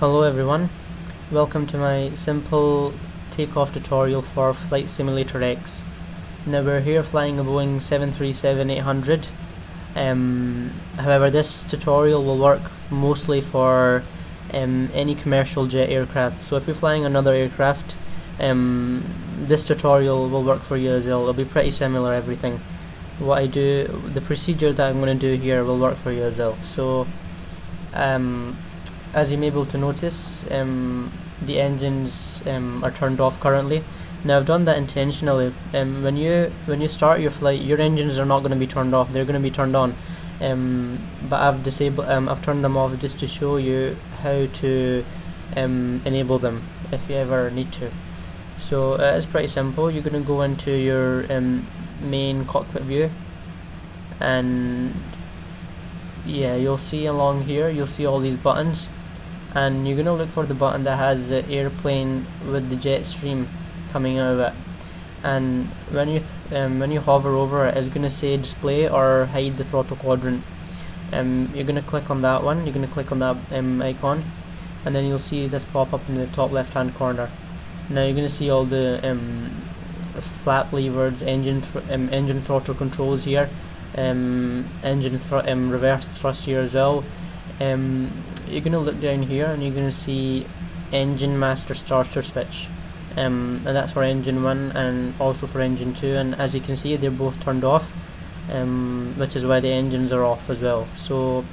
Hello everyone, welcome to my simple takeoff tutorial for Flight Simulator X. Now we're here flying a Boeing 737-800. However, this tutorial will work mostly for any commercial jet aircraft. So if you're flying another aircraft, this tutorial will work for you as well. It'll be pretty similar, everything. The procedure that I'm going to do here will work for you as well. So as you may be able to notice, the engines are turned off currently. Now I've done that intentionally. When you start your flight, your engines are not going to be turned off; they're going to be turned on. But I've turned them off just to show you how to enable them if you ever need to. So it's pretty simple. You're going to go into your main cockpit view, and yeah, you'll see along here, you'll see all these buttons, and you're going to look for the button that has the airplane with the jet stream coming out of it. And when you hover over it, it's going to say display or hide the throttle quadrant. You're going to click on that one. You're going to click on that icon, and then you'll see this pop up in the top left hand corner. Now you're going to see all the flap levers, engine throttle controls here, reverse thrust here as well. You're going to look down here and you're going to see engine master starter switch, and that's for engine 1 and also for engine 2, and as you can see they're both turned off, which is why the engines are off as well. So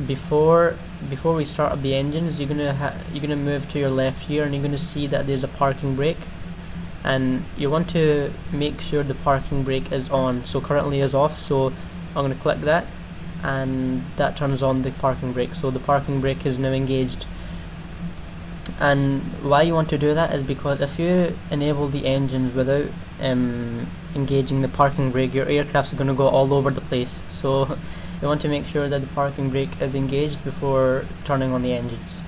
before we start up the engines, you're gonna move to your left here, and you're gonna see that there's a parking brake, and you want to make sure the parking brake is on. So currently is off, so I'm going to click that, and that turns on the parking brake. So the parking brake is now engaged. And why you want to do that is because if you enable the engines without engaging the parking brake, your aircraft's going to go all over the place. So you want to make sure that the parking brake is engaged before turning on the engines.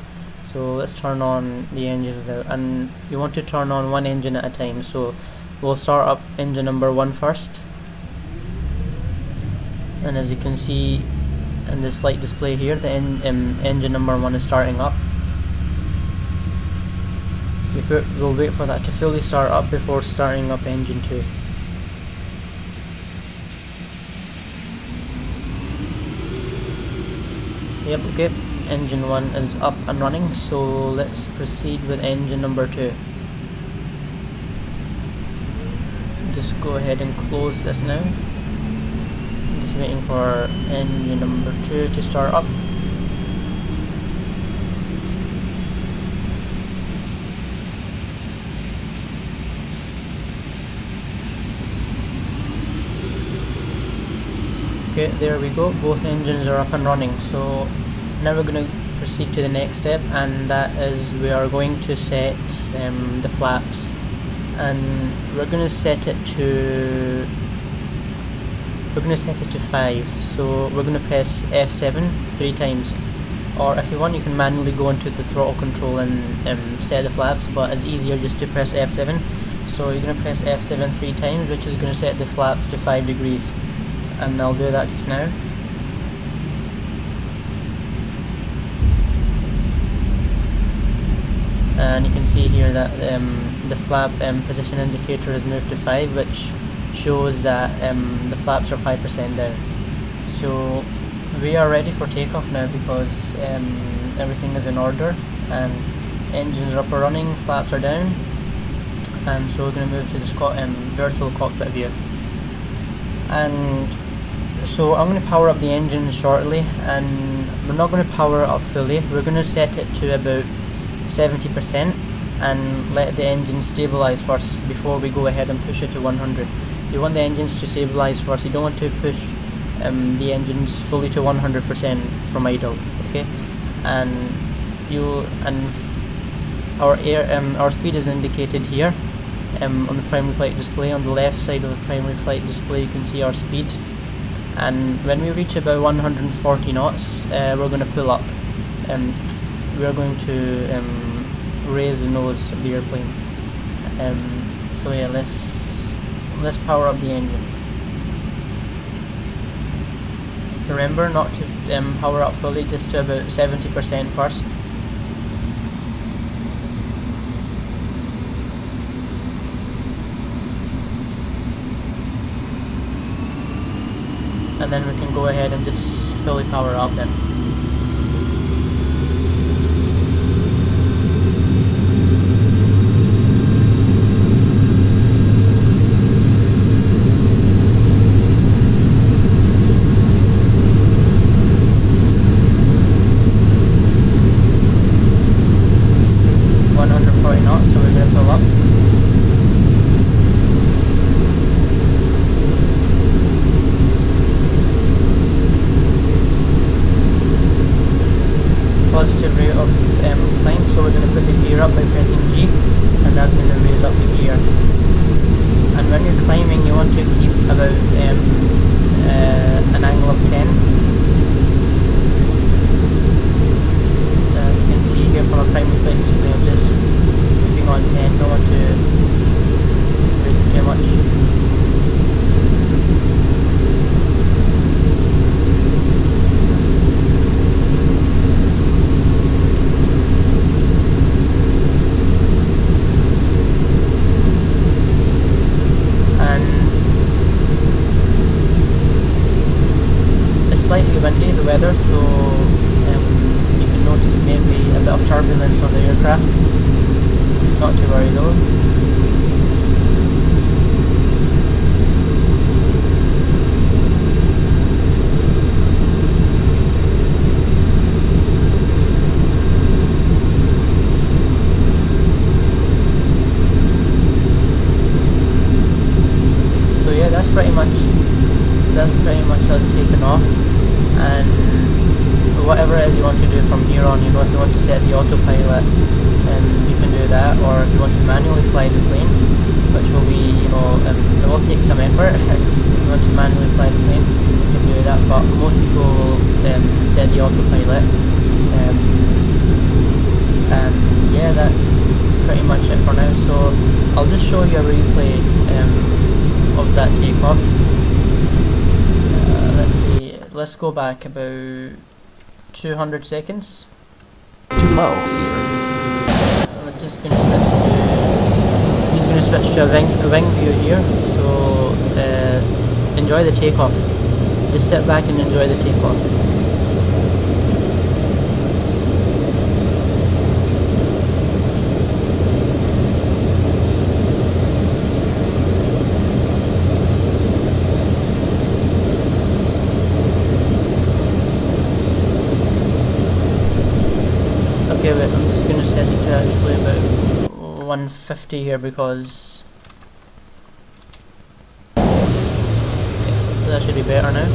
So let's turn on the engines now, and you want to turn on one engine at a time. So we'll start up engine number 1 first, and as you can see in this flight display here, the engine number 1 is starting up. We'll wait for that to fully start up before starting up engine 2. Yep, okay. Engine 1 is up and running, so let's proceed with engine number 2. Just go ahead and close this now. Just waiting for engine number 2 to start up. Okay, there we go, both engines are up and running. So now we're going to proceed to the next step, and that is we are going to set the flaps, and we're going to set it to 5. So we're going to press F7 3 times, or if you want you can manually go into the throttle control and set the flaps, but it's easier just to press F7. So you're going to press F7 3 times, which is going to set the flaps to 5 degrees, and I'll do that just now. And you can see here that the flap position indicator has moved to 5, which shows that the flaps are 5% down. So we are ready for takeoff now, because everything is in order and engines are up and running, flaps are down, and so we're going to move to this virtual cockpit view. And so I'm going to power up the engine shortly, and we're not going to power it up fully. We're going to set it to about 70% and let the engine stabilize first before we go ahead and push it to 100. You want the engines to stabilize first. You don't want to push the engines fully to 100% from idle. Okay, and our speed is indicated here on the primary flight display. On the left side of the primary flight display, you can see our speed. And when we reach about 140 knots, we're going to pull up. We are going to raise the nose of the airplane. So yeah, let's power up the engine. Remember not to power up fully, just to about 70% first. and then we can go ahead and just fully power up then. Positive rate of climb, so we're going to put the gear up by pressing G, and that's going to raise up the gear. And when you're climbing, you want to keep about an angle of 10. As you can see here from a primary flight display, I'm just keeping on 10, don't want to raise it too much. Slightly windy, the weather, so you can notice maybe a bit of turbulence on the aircraft. Not to worry though. So yeah, that's pretty much us taken off. And whatever it is you want to do from here on, you know, if you want to set the autopilot, you can do that, or if you want to manually fly the plane, which will be, you know, it will take some effort. If you want to manually fly the plane, you can do that, but most people will set the autopilot. And yeah, that's pretty much it for now. So I'll just show you a replay of that takeoff. Let's see. Let's go back about 200 seconds. Too low. I'm just going to switch to a wing view here. So enjoy the takeoff. Just sit back and enjoy the takeoff. Okay, wait, I'm just going to set it to actually about 150 here because that should be better now.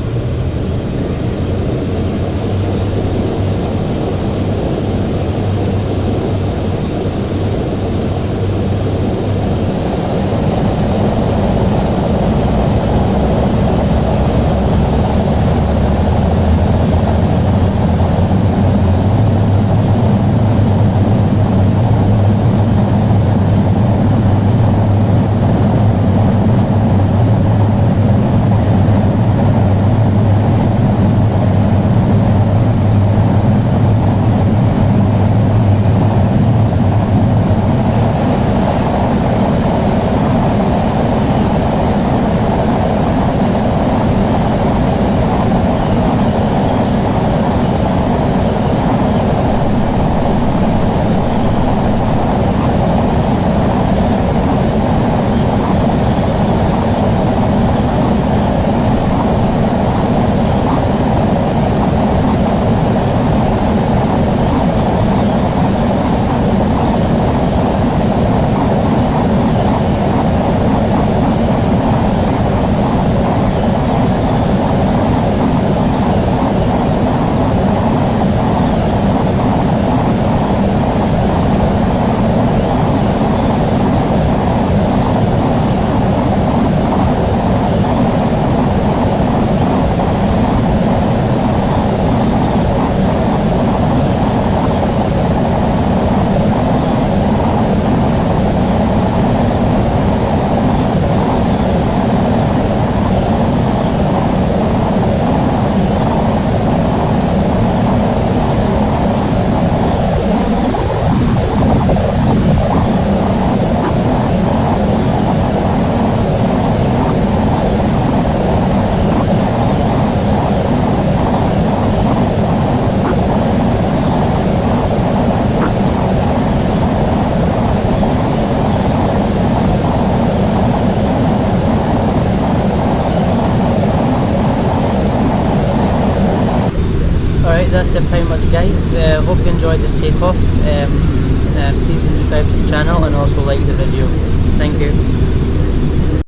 Alright, that's it pretty much, guys. Hope you enjoyed this takeoff. Please subscribe to the channel and also like the video. Thank you.